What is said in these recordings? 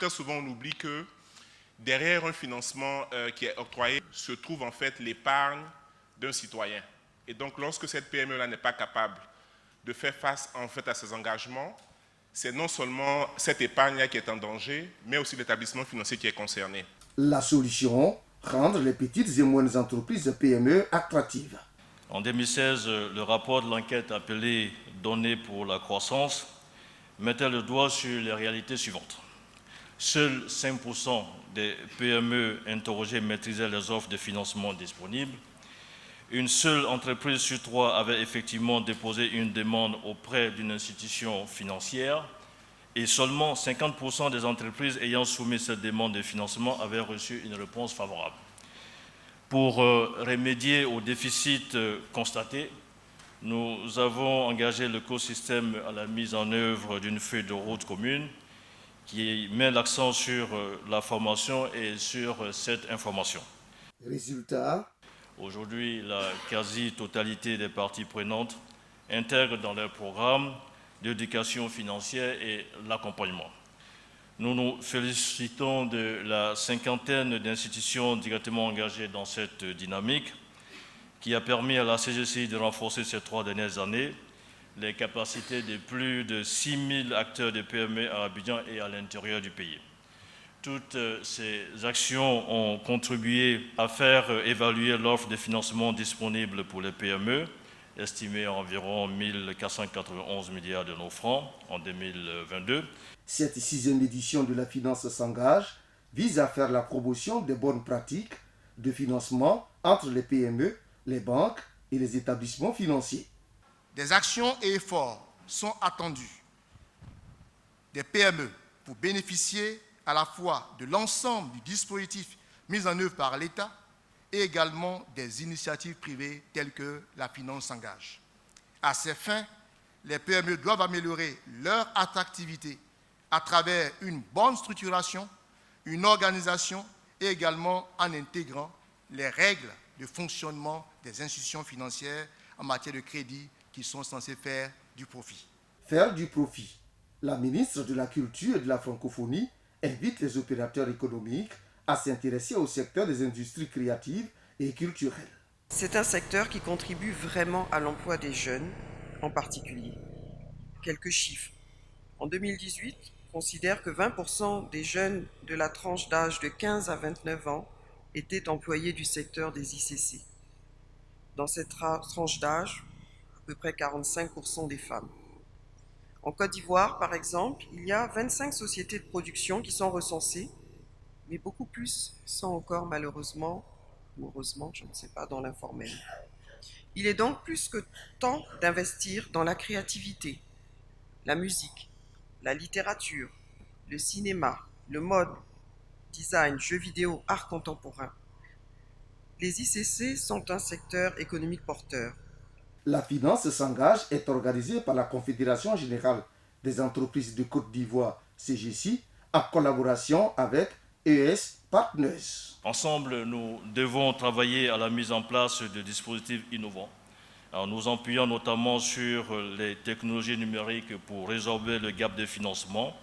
très souvent on oublie que derrière un financement qui est octroyé se trouve en fait l'épargne d'un citoyen. Et donc lorsque cette PME-là n'est pas capable de faire face en fait à ses engagements, c'est non seulement cette épargne-là qui est en danger, mais aussi l'établissement financier qui est concerné. La solution, rendre les petites et moyennes entreprises PME attractives. En 2016, le rapport de l'enquête appelé « Données pour la croissance » mettait le doigt sur les réalités suivantes. Seuls 5% des PME interrogées maîtrisaient les offres de financement disponibles. Une seule entreprise sur 3 avait effectivement déposé une demande auprès d'une institution financière et seulement 50% des entreprises ayant soumis cette demande de financement avaient reçu une réponse favorable. Pour remédier au déficit constaté, nous avons engagé l'écosystème à la mise en œuvre d'une feuille de route commune qui met l'accent sur la formation et sur cette information. Résultat. Aujourd'hui, la quasi-totalité des parties prenantes intègrent dans leur programme d'éducation financière et l'accompagnement. Nous nous félicitons de la cinquantaine d'institutions directement engagées dans cette dynamique qui a permis à la CGCI de renforcer ces 3 dernières années les capacités de plus de 6 000 acteurs de PME à Abidjan et à l'intérieur du pays. Toutes ces actions ont contribué à faire évaluer l'offre de financement disponible pour les PME, estimée à environ 1 491 milliards de nos francs en 2022. Cette 6e édition de la Finance s'engage vise à faire la promotion des bonnes pratiques de financement entre les PME, les banques et les établissements financiers. Des actions et efforts sont attendus des PME pour bénéficier à la fois de l'ensemble du dispositif mis en œuvre par l'État et également des initiatives privées telles que la Finance s'engage. À ces fins, les PME doivent améliorer leur attractivité à travers une bonne structuration, une organisation et également en intégrant les règles de fonctionnement des institutions financières en matière de crédit qui sont censées faire du profit. Faire du profit. La ministre de la Culture et de la Francophonie invite les opérateurs économiques à s'intéresser au secteur des industries créatives et culturelles. C'est un secteur qui contribue vraiment à l'emploi des jeunes, en particulier. Quelques chiffres. En 2018, on considère que 20% des jeunes de la tranche d'âge de 15 à 29 ans étaient employés du secteur des ICC. Dans cette tranche d'âge, à peu près 45% des femmes. En Côte d'Ivoire, par exemple, il y a 25 sociétés de production qui sont recensées, mais beaucoup plus sont encore malheureusement, ou heureusement, je ne sais pas, dans l'informel. Il est donc plus que temps d'investir dans la créativité, la musique, la littérature, le cinéma, le mode, design, jeux vidéo, art contemporain. Les ICC sont un secteur économique porteur. La Finance s'engage est organisée par la Confédération générale des entreprises de Côte d'Ivoire, CGC, en collaboration avec ES Partners. Ensemble, nous devons travailler à la mise en place de dispositifs innovants, en nous appuyant notamment sur les technologies numériques pour résorber le gap de financement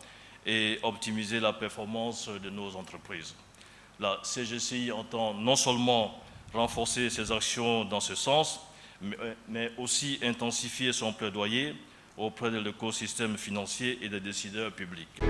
et optimiser la performance de nos entreprises. La CGCI entend non seulement renforcer ses actions dans ce sens, mais aussi intensifier son plaidoyer auprès de l'écosystème financier et des décideurs publics.